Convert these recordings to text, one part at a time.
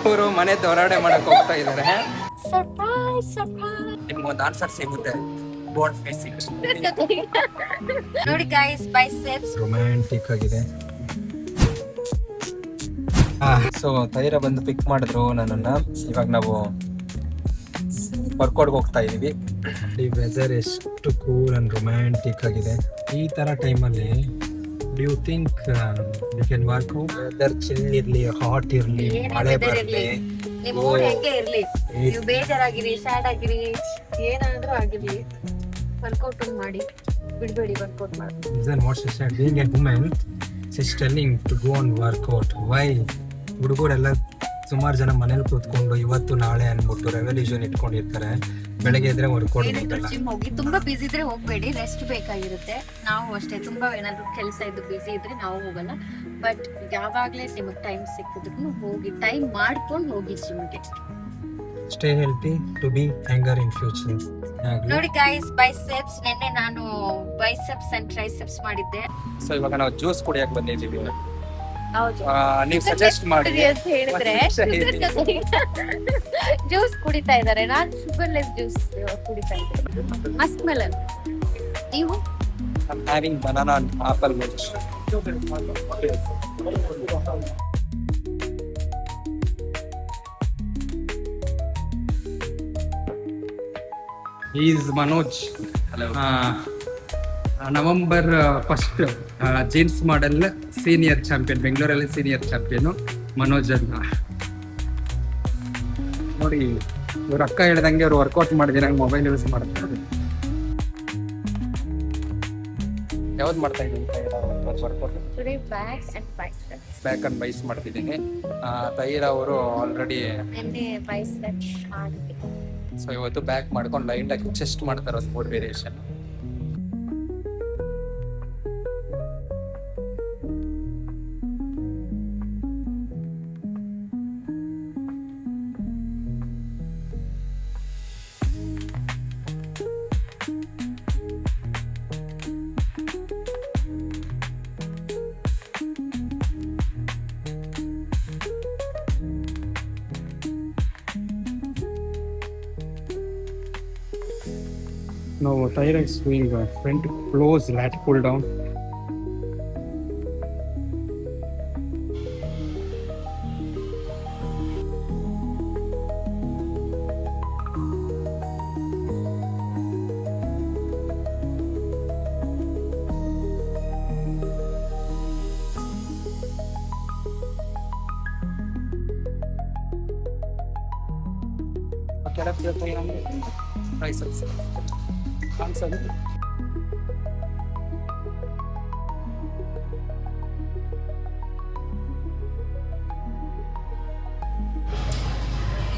ಇವರು ಮನೆ ಹೊರಗಡೆ ಮಾಡಕ್ ಹೋಗ್ತಾ ಇದಾರೆ. Surprise surprise. ನಿಮ್ಗೊಂದು ಆನ್ಸರ್ ಸಿಗುತ್ತೆ. ಬೋರ್ಡ್ ಫೇಸಿಂಗ್ ನೋಡಿ ಗೈಸ್, ಬೈಸೆಪ್ಸ್ ರೊಮ್ಯಾಂಟಿಕ್ ಆಗಿದೆ. ಸೊ ತೈರ ಬಂದು ಪಿಕ್ ಮಾಡಿದ್ರು ನನ್ನನ್ನ. ಇವಾಗ ನಾವು ವರ್ಕೌಟ್ಗೆ ಹೋಗ್ತಾ ಇದೀವಿ. ಈ ವೆದರ್ ಎಷ್ಟು ಕೂಲ್ ಅಂಡ್ ರೊಮ್ಯಾಂಟಿಕ್ ಆಗಿದೆ. ಈ ತರ ಟೈಮಲ್ಲಿ do you think you can work out? Weather chill ಇರ್ಲಿ, ಹಾಟ್ ಇರ್ಲಿ, ಮಳೆ ಬರಲಿ, ನಿಮ್ಮ ಮೂಡ್ ಹೆಂಗೆ ಇರ್ಲಿ, ನೀವು ಬೇಜಾರಾಗಿರಿ, ಸ್ಯಾಡ್ ಆಗಿರಿ, ಏನಾದ್ರೂ ಆಗಿರ್ಲಿ, ವರ್ಕೌಟ್ ಮಾಡಿ ಬಿಡಬೇಡಿ. ವರ್ಕೌಟ್ ಮಾಡಿ. Then what she said, being a woman, she's telling to go on workout. Why? ಹುಡುಗರೆಲ್ಲ ಸುಮಾರು ಜನ ಮನೇಲಿ ಕೂತ್ಕೊಂಡು ಇವತ್ತು ನಾಳೆ ಅನ್ಬಿಟ್ಟು ರೆವಲ್ಯೂಷನ್ ಇಟ್ಕೊಂಡಿರ್ತಾರೆ. ಬೆಳಗ್ಗೆ ಇದ್ರೆ ವರ್ಕೌಟ್ ಮಾಡಲ್ಲ. ಜಿಮ್ ಹೋಗಿ ತುಂಬಾ ಬಿಸಿ ಇದ್ರೆ ಹೋಗ್ಬೇಡಿ, ರೆಸ್ಟ್ ಬೇಕಾಗಿರುತ್ತೆ. ನಾವು ಅಷ್ಟೇ, ತುಂಬಾ ಏನಾದ್ರು ಕೆಲಸ ಇದ್ದು ಬಿಸಿ ಇದ್ರೆ ನಾವು ಹೋಗಲ್ಲ. ಬಟ್ ಯಾವಾಗ್ಲೇ ನಿಮಗೆ ಟೈಮ್ ಸಿಕ್ಕಿದ್ರು ಹೋಗಿ, ಟೈಮ್ ಮಾಡ್ಕೊಂಡು ಹೋಗಿ ಜಿಮ್ಗೆ. Stay healthy to be hanger in future. ನೋಡಿ ಗೈಸ್, ಬೈಸೆಪ್ಸ್ ನೆನ್ನೆ ನಾನು ಬೈಸೆಪ್ಸ್ ಅಂಡ್ ಟ್ರೈಸೆಪ್ಸ್ ಮಾಡಿದ್ದೆ. ಸೊ ಇವಾಗ ನಾವು ಜ್ಯೂಸ್ ಕುಡಿಯಕ್ಕೆ ಬಂದಿದ್ದೀವಿ. ಹೌದು, ನೀವು ಸಜೆಸ್ಟ್ ಮಾಡಿ ಅಂತ ಹೇಳಿದ್ರೆ ಜ್ಯೂಸ್ ಕುಡಿತಾ ಇದ್ದಾರೆ. ನಾನು ಶುಗರ್ಲೆಸ್ ಜ್ಯೂಸ್ ಕುಡಿತಾ ಇದ್ದೆ, ಮಸ್ಕ್ ಮೆಲನ್. ನೀವು? I'm having banana and apple milk. He is Manoj. Hello. November 1st jeans model senior champion, ಬೆಂಗಳೂರಲ್ಲಿ ಸೀನಿಯರ್ ಚಾಂಪಿಯನ್ ಮನೋಜ್ ಅಂತ ನೋಡಿ. ಇವ್ರ ಅಕ್ಕ ಹೇಳ್ದಂಗೆ ಅವ್ರು ವರ್ಕೌಟ್ ಮಾಡಿದಿರ, ಮೊಬೈಲ್ ಯೂಸ್ ಮಾಡ್ತಾರೆ. ಯಾವ್ದು ಮಾಡ್ತಾ ಇದ್ದೀನಿ? ಬ್ಯಾಕ್ ಅಂಡ್ ಬೈಸ್ ಮಾಡ್ತಿದ್ದೀನಿ. ತೈರ ಅವರು ಆಲ್ರೆಡಿ ಸೊ ಇವತ್ತು ಬ್ಯಾಕ್ ಮಾಡ್ಕೊಂಡು ಲೈಟ್ ಆಗಿ ಚೆಸ್ಟ್ ಮಾಡ್ತಾರೆ, ಒಂದು 3 variation. Now Tyra is doing front close lat pull down. Get up your triceps. Answer.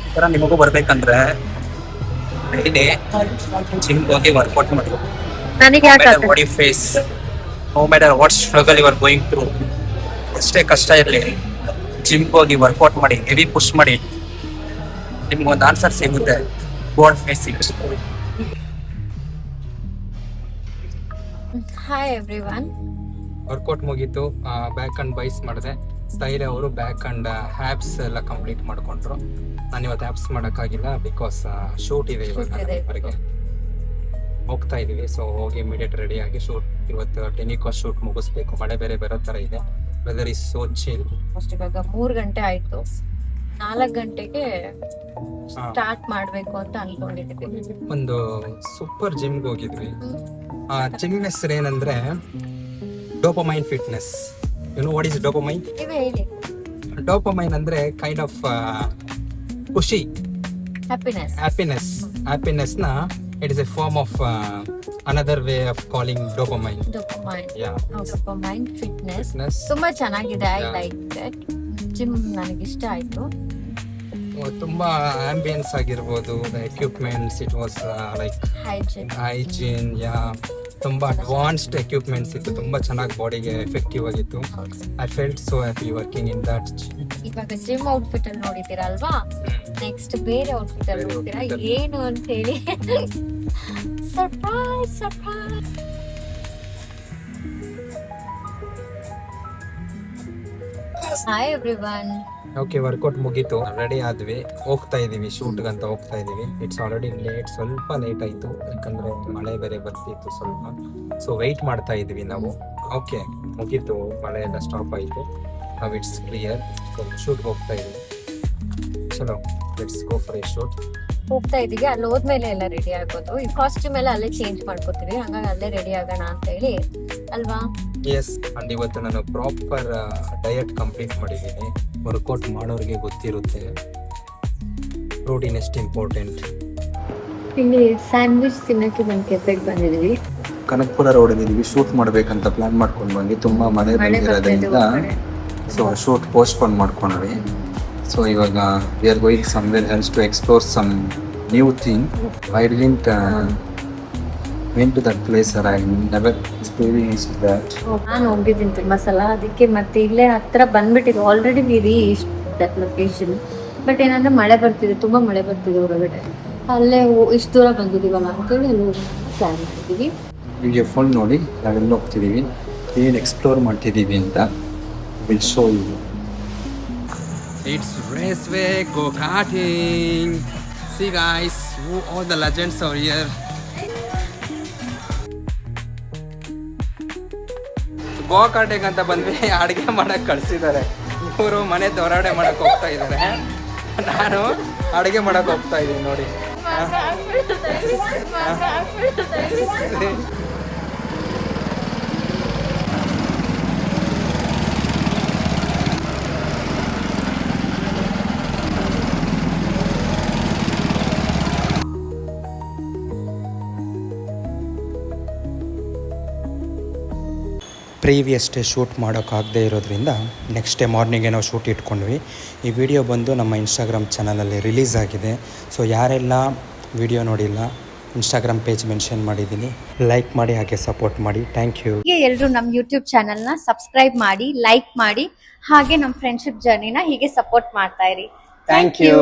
ಈ ಥರ ನಿಮಗೂ ಬರ್ಬೇಕಂದ್ರೆ ಡೈಲಿ ಜಿಮ್ ಹೋಗಿ ವರ್ಕೌಟ್ ಮಾಡಿ. Body face, no matter what struggle you are going through, ಎಷ್ಟೇ ಕಷ್ಟ ಇರಲಿ, ಜಿಮ್ ಹೋಗಿ ವರ್ಕೌಟ್ ಮಾಡಿ, ಹೆವಿ ಪುಷ್ ಮಾಡಿ, ನಿಮ್ಗೊಂದು ಆನ್ಸರ್ ಸಿಗುತ್ತೆ. Board facing. Hi everyone. Workout ಮುಗೀತು, ಬ್ಯಾಕ್ ಅಂಡ್ ಬೈಸ್ ಮಾಡಿದೆ. ತೈರೆ ಅವರು ಬ್ಯಾಕ್ ಅಂಡ್ ಹ್ಯಾಬ್ಸ್ ಎಲ್ಲ ಕಂಪ್ಲೀಟ್ ಮಾಡ್ಕೊಂಡ್ರು. ನಾನು ಇವತ್ತು ಹ್ಯಾಬ್ಸ್ ಮಾಡೋಕ್ಕಾಗಿಲ್ಲ, ಬಿಕಾಸ್ ಶೂಟ್ ಇದೆ ಇವಾಗ. ಹೋಗ್ತಾ ಇದೀವಿ. ಸೊ ಹೋಗಿ ಇಮಿಡಿಯೇಟ್ ರೆಡಿ ಆಗಿ ಶೂಟ್, ಇವತ್ತು ಟೆನಿಕಾಸ್ ಶೂಟ್ ಮುಗಿಸ್ಬೇಕು. ಮಳೆ ಬೇರೆ ಬರೋ ಥರ ಇದೆ. Weather is so chill. ಅಷ್ಟು ಇವಾಗ 3 ಗಂಟೆ ಆಯ್ತು. 4 ಗಂಟೆಗೆ ಸ್ಟಾರ್ಟ್ ಮಾಡ್ಬೇಕು ಅಂತ ಅನ್ಕೊಂಡಿದ್ದೀವಿ. ಒಂದು ಸೂಪರ್ ಜಿಮ್ಗೆ ಹೋಗಿದ್ವಿ. ಆ ಜಿಮ್ ಹೆಸರು ಏನಂದ್ರೆ dopamine fitness. You know what is dopamine? ಹೇಳಿ. ಡೋಪಮೈನ್ ಅಂದ್ರೆ ಕೈಂಡ್ ಆಫ್ ಖುಷಿ, ಹ್ಯಾಪಿನೆಸ್ ನ it is a form of another way of calling dopamine. Dopamine fitness ತುಂಬಾ ಚೆನ್ನಾಗಿದೆ. ಐ ಲೈಕ್ ದಟ್ ಜಿಮ್, ನನಗೆ ಇಷ್ಟ ಆಯ್ತು. ತುಂಬಾ ಆಂಬಿಯನ್ಸ್ ಆಗಿರ್ಬೋದು, equipments, it was like hygiene, ತುಂಬಾ ಅಡ್ವಾನ್ಸ್ಡ್ ಎಕ್ವಿಪ್ಮೆಂಟ್ಸ್ ಇತ್ತು. ತುಂಬಾ ಚೆನ್ನಾಗಿ ಬಾಡಿಗೆ ಎಫೆಕ್ಟಿವ್ ಆಗಿತ್ತು. I felt so happy working in that gym. ಇವಾಗ ಜಿಮ್ ಔಟ್ಫಿಟ್ ಅಲ್ಲಿ ನೋಡಿದ್ದೀರಾ ಅಲ್ವಾ, ನೆಕ್ಸ್ಟ್ ಬೇರೆ ಔಟ್ಫಿಟ್ ಅಲ್ಲಿ ನೋಡ್ತೀರಾ ಏನು ಅಂತ ಹೇಳಿ. Surprise surprise. Hi everyone. Okay, workout ಮುಗೀತು, ರೆಡಿ ಆದ್ವಿ, ಹೋಗ್ತಾ ಇದೀವಿ ಶೂಟ್ಗಂತ ಹೋಗ್ತಾ ಇದೀವಿ. ಇಟ್ಸ್ ಆಲ್ರೆಡಿ ಲೇಟ್, ಸ್ವಲ್ಪ ಲೇಟ್ ಆಯ್ತು ಯಾಕಂದ್ರೆ ಮಳೆ ಬೇರೆ ಬರ್ತಿತ್ತು ಸ್ವಲ್ಪ. ಸೊ ವೆಯ್ಟ್ ಮಾಡ್ತಾ ಇದೀವಿ ನಾವು. ಓಕೆ, ಮುಗೀತು, ಮಳೆ ಎಲ್ಲ ಸ್ಟಾಪ್ ಆಯ್ತು. ನಾವು ಇಟ್ಸ್ ಕ್ಲಿಯರ್. ಸೊ ಶೂಟ್ಗೆ ಹೋಗ್ತಾ ಇದೀವಿ. ಚಲೋ, let's go for a suit. ಹೋಗ್ತಾ ಇದೀವಿ. ಅಲ್ಲಿ ಹೋದ್ಮೇಲೆ ಎಲ್ಲ ರೆಡಿ ಆಗೋದು. ಈ ಕಾಸ್ಟ್ಯೂಮ್ ಎಲ್ಲ ಅಲ್ಲೇ ಚೇಂಜ್ ಮಾಡ್ಕೋತೀವಿ, ಹಂಗಾಗಿ ಅಲ್ಲೇ ರೆಡಿ ಆಗೋಣ ಅಂತ ಹೇಳಿ ಅಲ್ವಾ. ಎಸ್, ಅಂಡ್ ಇವತ್ತು ನಾನು ಪ್ರಾಪರ್ ಡಯಟ್ ಕಂಪ್ಲೀಟ್ ಮಾಡಿದ್ದೀನಿ. ವರ್ಕೌಟ್ ಮಾಡೋರಿಗೆ ಗೊತ್ತಿರುತ್ತೆ ಪ್ರೋಟೀನ್ ಎಷ್ಟು ಇಂಪಾರ್ಟೆಂಟ್. ಇಲ್ಲಿ ಸ್ಯಾಂಡ್ವಿಚ್ ತಿನ್ನಕ್ಕೆ ಒಂದು ಕೆಫೆಗೆ ಬಂದಿದ್ವಿ. ಕನಕಪುರ ರೋಡಲ್ಲಿ ಇದೀವಿ. ಶೂಟ್ ಮಾಡ್ಬೇಕಂತ ಪ್ಲಾನ್ ಮಾಡ್ಕೊಂಡು ಬಂದು ತುಂಬಾ ಮಳೆ ಬಂದಿರೋದ್ರಿಂದ ಸೊ ಶೂಟ್ ಪೋಸ್ಟ್ಪೋನ್ ಮಾಡ್ಕೊಂಡ್ವಿ. ಸೊ ಇವಾಗ we are going somewhere else to explore some new thing. I didn't went to that place or I never experienced that. ನಾನು ಹೋಗಿದ್ದೀನಿ ತುಂಬಾ ಸಲ, ಅದಕ್ಕೆ ಮತ್ತೆ ಇಲ್ಲೇ ಹತ್ರ ಬಂದ್ಬಿಟ್ಟಿದೆ. Already we reached that location. But ಏನಂದ್ರೆ ಮಳೆ ಬರ್ತಿದೆ, ತುಂಬಾ ಮಳೆ ಬರ್ತಿದೆ ಹೊರಗಡೆ. ಅಲ್ಲೇ ಇಷ್ಟು ದೂರ ಬಂದಿದ್ದೀವಲ್ಲ ಅಂತೇಳಿ ಅಲ್ಲಿ ಪ್ಲಾನ್ ಮಾಡಿದ್ದೀವಿ. ಈಗ ಫುಲ್ ನೋಡಿ ನಾವೆಲ್ಲ ಹೋಗ್ತಿದ್ದೀವಿ, ಏನು ಎಕ್ಸ್ಪ್ಲೋರ್ ಮಾಡ್ತಿದ್ದೀವಿ ಅಂತ will show you. It's Raceway go karting. See guys, all the legends are here. Go karting ಅಂತ ಬಂದ್ವಿ, ಅಡುಗೆ ಮಾಡಕ್ಕೆ ಕಳಿಸಿದ್ದಾರೆ. ಇವರು ಮನೆ ಹೊರಗಡೆ ಮಾಡಕ್ಕೆ ಹೋಗ್ತಾ ಇದ್ದಾರೆ, ನಾನು ಅಡುಗೆ ಮಾಡಕ್ಕೆ ಹೋಗ್ತಾ ಇದ್ದೀನಿ ನೋಡಿ. ಪ್ರೀವಿಯಸ್ ಡೇ ಶೂಟ್ ಮಾಡೋಕ್ಕಾಗದೇ ಇರೋದ್ರಿಂದ ನೆಕ್ಸ್ಟ್ ಡೇ ಮಾರ್ನಿಂಗೇ ನಾವು ಶೂಟ್ ಇಟ್ಕೊಂಡ್ವಿ. ಈ ವಿಡಿಯೋ ಬಂದು ನಮ್ಮ ಇನ್ಸ್ಟಾಗ್ರಾಮ್ ಚಾನಲಲ್ಲಿ ರಿಲೀಸ್ ಆಗಿದೆ. ಸೊ ಯಾರೆಲ್ಲ ವಿಡಿಯೋ ನೋಡಿಲ್ಲ, ಇನ್ಸ್ಟಾಗ್ರಾಮ್ ಪೇಜ್ ಮೆನ್ಷನ್ ಮಾಡಿದ್ದೀನಿ, ಲೈಕ್ ಮಾಡಿ ಹಾಗೆ ಸಪೋರ್ಟ್ ಮಾಡಿ. Thank you. ಹೀಗೆ ಎಲ್ಲರೂ ನಮ್ಮ ಯೂಟ್ಯೂಬ್ ಚಾನಲ್ನ ಸಬ್ಸ್ಕ್ರೈಬ್ ಮಾಡಿ, ಲೈಕ್ ಮಾಡಿ, ಹಾಗೆ ನಮ್ಮ ಫ್ರೆಂಡ್ಶಿಪ್ ಜರ್ನಿನ ಹೀಗೆ ಸಪೋರ್ಟ್ ಮಾಡ್ತಾ ಇರಿ. Thank you.